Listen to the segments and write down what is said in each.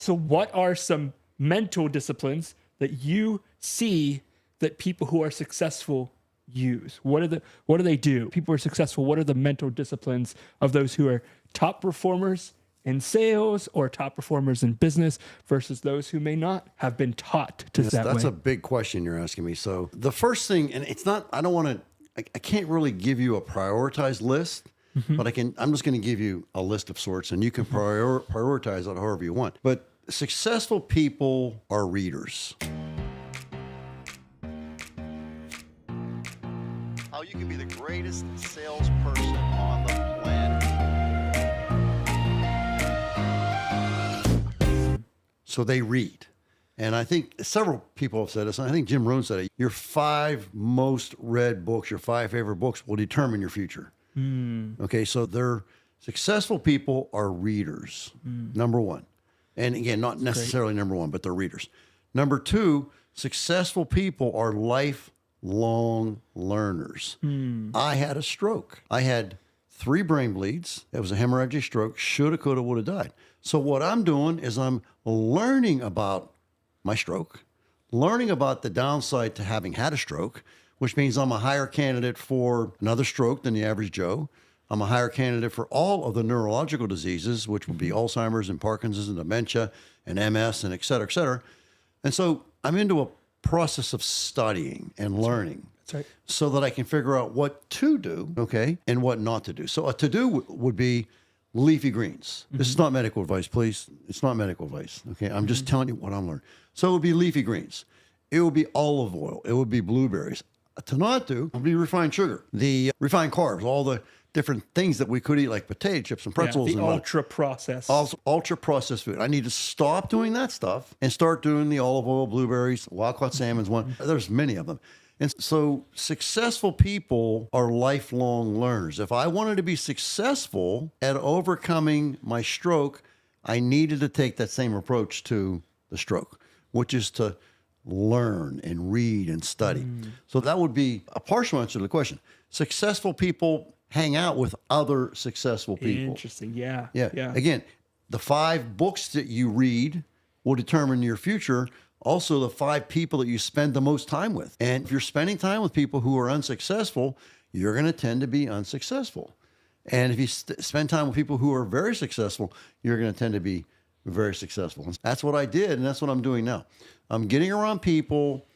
So what are some mental disciplines that you see that people who are successful use? What do they do? People who are successful, what are the mental disciplines of those who are top performers in sales or top performers in business versus those who may not have been taught to that way? That's a big question you're asking me. So the first thing, and it's not, I don't want to, I can't really give you a prioritized list, but I'm just going to give you a list of sorts, and you can prioritize it however you want. But successful people are readers. How you can be the greatest salesperson on the planet. So they read. And I think several people have said this, and I think Jim Rohn said it. Your 5 most read books, your 5 favorite books will determine your future. Okay, so they're successful people are readers, number one. And again, not necessarily number one, but they're readers. Number 2, successful people are lifelong learners. I had a stroke. I had 3 brain bleeds. It was a hemorrhagic stroke. Shoulda, coulda, woulda died. So what I'm doing is I'm learning about my stroke, learning about the downside to having had a stroke, which means I'm a higher candidate for another stroke than the average Joe. I'm a higher candidate for all of the neurological diseases, which would be Alzheimer's and Parkinson's and dementia and MS and et cetera, et cetera. And so I'm into a process of studying and learning. That's right. So that I can figure out what to do, okay, and what not to do. So a to-do would be leafy greens. This is not medical advice, please. It's not medical advice, okay? I'm just telling you what I'm learning. So it would be leafy greens. It would be olive oil. It would be blueberries. To not do would be refined sugar, the refined carbs, all the different things that we could eat, like potato chips and pretzels. The and ultra processed. Ultra processed food. I need to stop doing that stuff and start doing the olive oil, blueberries, wild caught salmon's one. There's many of them. And so successful people are lifelong learners. If I wanted to be successful at overcoming my stroke, I needed to take that same approach to the stroke, which is to learn and read and study. So that would be a partial answer to the question. Successful people hang out with other successful people. Interesting. Yeah. Again, the 5 books that you read will determine your future. Also, the 5 people that you spend the most time with. And if you're spending time with people who are unsuccessful, you're going to tend to be unsuccessful. And if you spend time with people who are very successful, you're going to tend to be very successful. And that's what I did, and that's what I'm doing now. I'm getting around people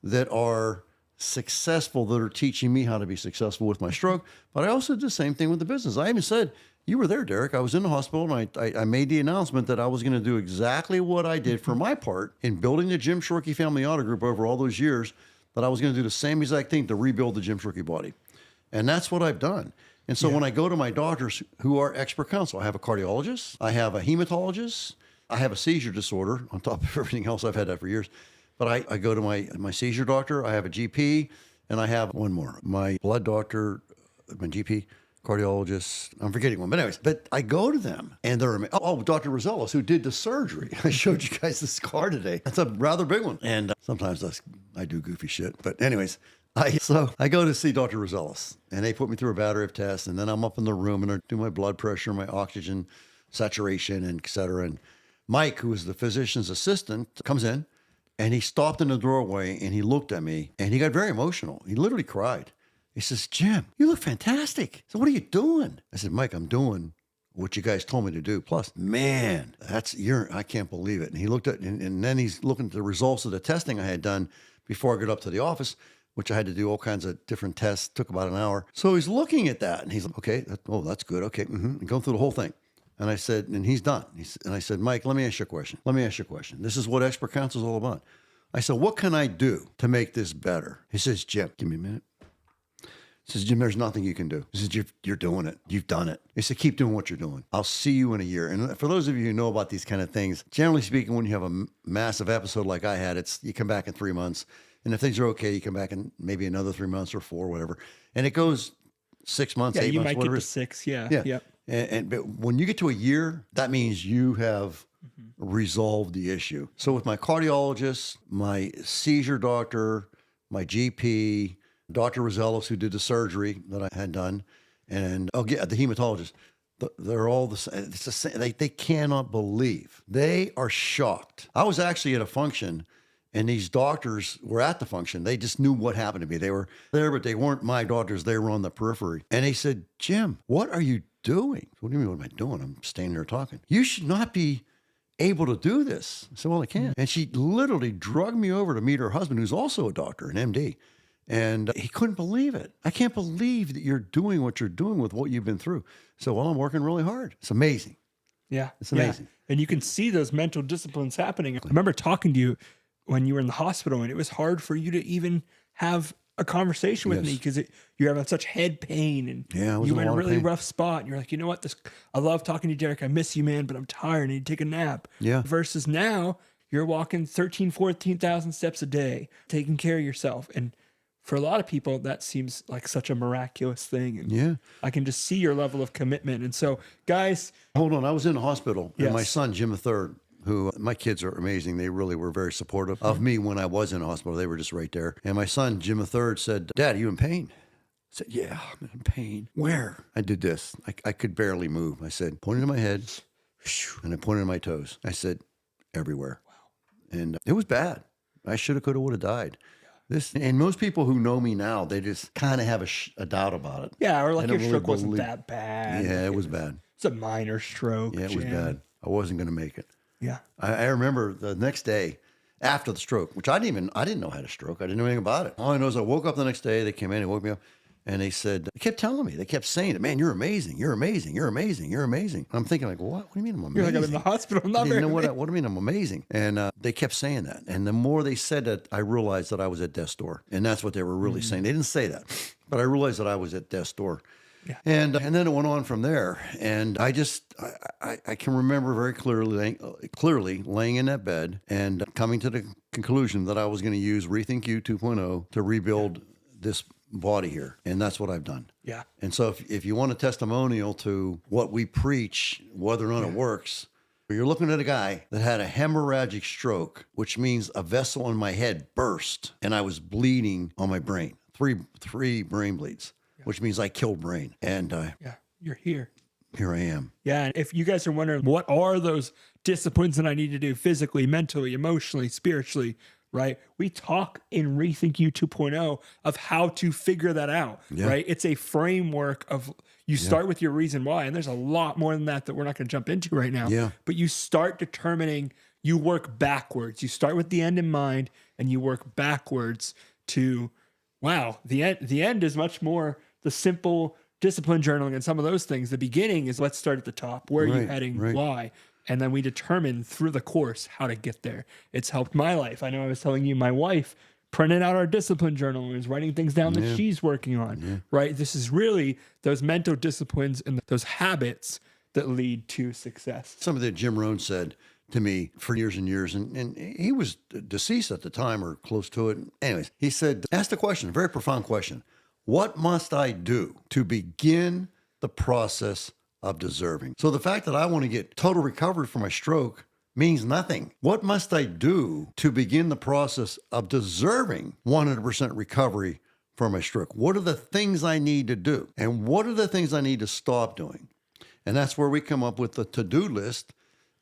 that are successful, that are teaching me how to be successful with my stroke. But I also did the same thing with the business. I even said, you were there, Derek. I was in the hospital, and I made the announcement that I was going to do exactly what I did for my part in building the Jim Shorkey Family Auto Group over all those years, that I was going to do the same exact thing to rebuild the Jim Shorkey body. And that's what I've done. And so when I go to my doctors who are expert counsel, I have a cardiologist, I have a hematologist, I have a seizure disorder on top of everything else. I've had that for years. But I go to my seizure doctor, I have a GP, and I have one more. My blood doctor, my GP, cardiologist, I'm forgetting one. But anyways, but I go to them and they're amazing. Oh, Dr. Rosellos, who did the surgery. I showed you guys the scar today. That's a rather big one. And sometimes I do goofy shit. But anyways, so I go to see Dr. Rosellos, and they put me through a battery of tests, and then I'm up in the room and they're doing my blood pressure, my oxygen saturation, and et cetera. And Mike, who is the physician's assistant, comes in, and he stopped in the doorway and he looked at me and he got very emotional. He literally cried. He says, Jim, you look fantastic. So what are you doing? I said, Mike, I'm doing what you guys told me to do. Plus, man, I can't believe it. And he looked at, and then he's looking at the results of the testing I had done before I got up to the office, which I had to do all kinds of different tests. Took about an hour. So he's looking at that and he's like, okay, that's good. Okay. And going through the whole thing. And I said, and he's done. And I said, Mike, let me ask you a question. This is what expert counsel is all about. I said, what can I do to make this better? He says, Jim, give me a minute. He says, Jim, there's nothing you can do. He says, you're doing it. You've done it. He said, keep doing what you're doing. I'll see you in a year. And for those of you who know about these kind of things, generally speaking, when you have a massive episode like I had, you come back in 3 months. And if things are okay, you come back in maybe another 3 months or 4, whatever. And it goes 6 months, 8 months, you might whatever. get to 6. Yeah. But when you get to a year, that means you have resolved the issue. So with my cardiologist, my seizure doctor, my GP, Dr. Rosellos, who did the surgery that I had done, and I'll get the hematologist, They're all the same. It's the same. They cannot believe. They are shocked. I was actually at a function, and these doctors were at the function. They just knew what happened to me. They were there, but they weren't my doctors. They were on the periphery. And they said, Jim, what are you doing? What do you mean, what am I doing? I'm standing there talking. You should not be able to do this. I said, well, I can. And she literally drugged me over to meet her husband, who's also a doctor, an MD. And he couldn't believe it. I can't believe that you're doing what you're doing with what you've been through. So, well, I'm working really hard. It's amazing. Yeah. It's amazing. Yeah. And you can see those mental disciplines happening. I remember talking to you when you were in the hospital, and it was hard for you to even have a conversation with me because you're having such head pain, and you were in a really rough spot. And you're like, you know what? I love talking to you, Derek. I miss you, man, but I'm tired. I need to take a nap. Yeah. Versus now, you're walking 13, 14,000 steps a day, taking care of yourself. And for a lot of people, that seems like such a miraculous thing. And I can just see your level of commitment. And so, guys. Hold on. I was in the hospital, and my son, Jim III, who my kids are amazing. They really were very supportive of me when I was in the hospital. They were just right there. And my son, Jim III, said, Dad, are you in pain? I said, yeah, I'm in pain. Where? I did this. I could barely move. I said, pointed to my head, and I pointed to my toes. I said, everywhere. Wow. And it was bad. I should have, could have, would have died. And most people who know me now, they just kind of have a doubt about it. Yeah, or like your stroke wasn't that bad. Yeah, it was bad. It's a minor stroke. Yeah, it was bad. I wasn't going to make it. Yeah. I remember the next day after the stroke, which I didn't know I had a stroke. I didn't know anything about it. All I know is I woke up the next day. They came in and woke me up. And they said, they kept telling me, they kept saying it, man, you're amazing, you're amazing, you're amazing, you're amazing. I'm thinking like, what do you mean I'm amazing? You're like, I'm in the hospital, I'm not very what do you mean I'm amazing? And they kept saying that. And the more they said that, I realized that I was at death's door. And that's what they were really saying. They didn't say that, but I realized that I was at death's door. Yeah. And then it went on from there. And I can remember very clearly laying in that bed and coming to the conclusion that I was going to use Rethink You 2.0 to rebuild this body here. And that's what I've done. Yeah. And so if you want a testimonial to what we preach, whether or not it works, you're looking at a guy that had a hemorrhagic stroke, which means a vessel in my head burst and I was bleeding on my brain. Three brain bleeds, which means I killed brain. And you're here. Here I am. Yeah. And if you guys are wondering, what are those disciplines that I need to do physically, mentally, emotionally, spiritually, right? We talk in Rethink You 2.0 of how to figure that out, right? It's a framework of, you start with your reason why, and there's a lot more than that we're not going to jump into right now. Yeah. But you start determining, you work backwards. You start with the end in mind, and you work backwards to, wow, the end is much more the simple discipline journaling and some of those things. The beginning is, let's start at the top. Where are you heading? Why? And then we determine through the course how to get there. It's helped my life. I know I was telling you, my wife printed out our discipline journal and is writing things down that she's working on, right? This is really those mental disciplines and those habits that lead to success. Something that Jim Rohn said to me for years and years, and he was deceased at the time or close to it. Anyways, he said, ask the question, a very profound question. What must I do to begin the process of deserving? So the fact that I want to get total recovery from my stroke means nothing. What must I do to begin the process of deserving 100% recovery from my stroke? What are the things I need to do? And what are the things I need to stop doing? And that's where we come up with the to-do list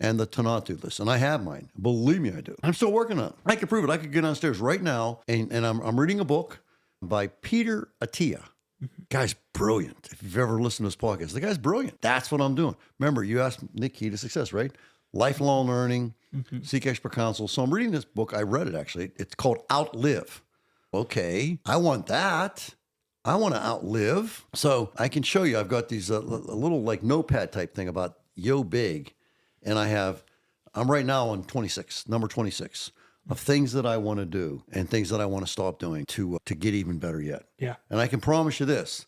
and the to-not-do list. And I have mine. Believe me, I do. I'm still working on it. I can prove it. I could get downstairs right now, and I'm reading a book by Peter Attia. Guy's brilliant. If you've ever listened to this podcast, the guy's brilliant. That's what I'm doing. Remember, you asked the key to success, right? Lifelong learning, seek expert counsel. So I'm reading this book. I read it, actually. It's called Outlive. Okay, I want that. I want to outlive. So I can show you, I've got these a little like notepad type thing about Yo Big. And I'm right now on 26, number 26. Of things that I want to do and things that I want to stop doing to get even better yet. Yeah. And I can promise you this,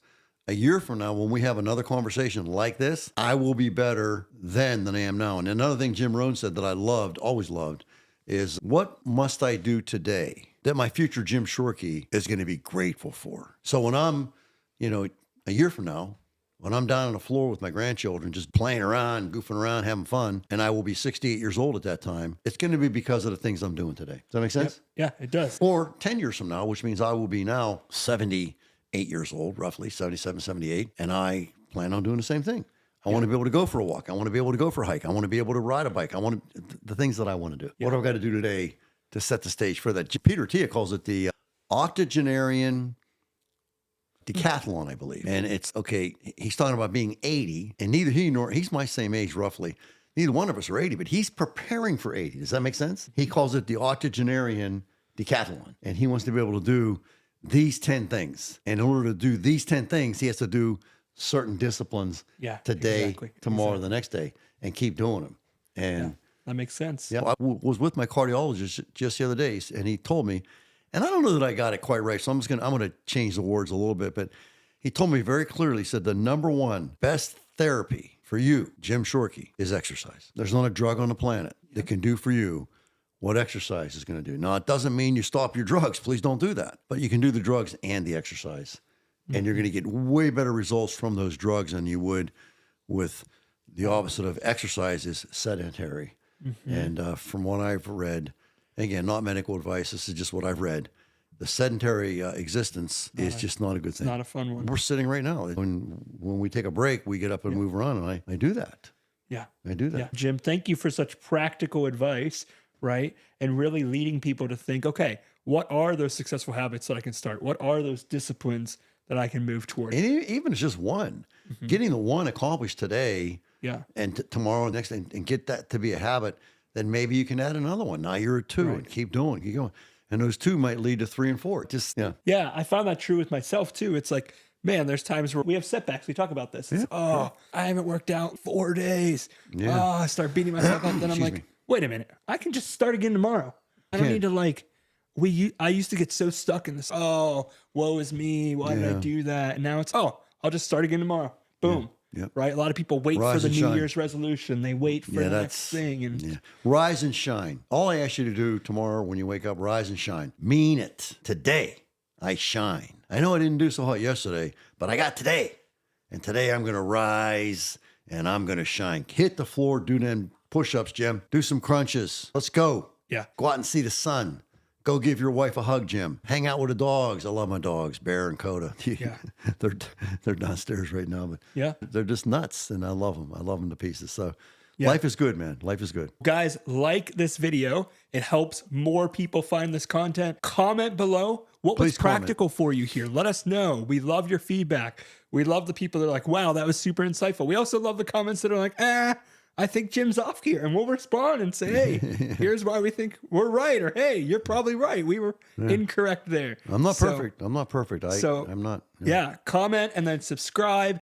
a year from now, when we have another conversation like this, I will be better then than I am now. And another thing Jim Rohn said that I loved, always loved, is what must I do today that my future Jim Shorkey is going to be grateful for? So when I'm, a year from now, when I'm down on the floor with my grandchildren, just playing around, goofing around, having fun, and I will be 68 years old at that time, it's going to be because of the things I'm doing today. Does that make sense? Yeah, it does. Or 10 years from now, which means I will be now 78 years old, roughly 77, 78, and I plan on doing the same thing. I want to be able to go for a walk. I want to be able to go for a hike. I want to be able to ride a bike. I want the things that I want to do. What do I got to do today to set the stage for that? Peter Tia calls it the octogenarian decathlon, I believe. And it's okay. He's talking about being 80, and neither he nor he's my same age roughly. Neither one of us are 80, but he's preparing for 80. Does that make sense? He calls it the octogenarian decathlon, and he wants to be able to do these 10 things. And in order to do these 10 things, he has to do certain disciplines today, tomorrow, the next day, and keep doing them. And that makes sense. Yeah, I was with my cardiologist just the other day, and he told me, and I don't know that I got it quite right, so I'm gonna change the words a little bit, but he told me very clearly, he said the number one best therapy for you, Jim Shorkey, is exercise. There's not a drug on the planet that can do for you what exercise is going to do. Now, it doesn't mean you stop your drugs. Please don't do that. But you can do the drugs and the exercise. And you're going to get way better results from those drugs than you would with the opposite of exercise is sedentary. And from what I've read, again, not medical advice, this is just what I've read, the sedentary existence is just not a good thing. Not a fun one. We're sitting right now. When we take a break, we get up and move around, and I do that. Yeah. I do that. Yeah. Jim, thank you for such practical advice, right? And really leading people to think, okay, what are those successful habits that I can start? What are those disciplines that I can move toward? And even it's just one, getting the one accomplished today and tomorrow, next, and get that to be a habit, then maybe you can add another one. Now you're at 2 and keep doing, keep going. And those 2 might lead to 3 and 4. Yeah, I found that true with myself too. It's like, man, there's times where we have setbacks. We talk about this. It's, I haven't worked out 4 days. Oh, I start beating myself up. Then I'm like, wait a minute. I can just start again tomorrow. I don't need to I used to get so stuck in this. Oh, woe is me. Why did I do that? And now it's, I'll just start again tomorrow. Boom. Right? A lot of people wait for the New Year's resolution. They wait for the next thing. And rise and shine. All I ask you to do tomorrow when you wake up, rise and shine. Mean it. Today, I shine. I know I didn't do so hot yesterday, but I got today. And today I'm going to rise and I'm going to shine. Hit the floor, do them push-ups, Jim. Do some crunches. Let's go. Yeah. Go out and see the sun. Go give your wife a hug, Jim. Hang out with the dogs. I love my dogs, Bear and Coda. Yeah. they're downstairs right now, but they're just nuts, and I love them. I love them to pieces. So life is good, man. Life is good. Guys, like this video. It helps more people find this content. Comment below what was practical for you here. Let us know. We love your feedback. We love the people that are like, wow, that was super insightful. We also love the comments that are like, I think Jim's off here, and we'll respond and say, hey, here's why we think we're right, or hey, you're probably right. We were incorrect there. I'm not perfect. I'm not perfect. I'm not. Yeah, comment and then subscribe.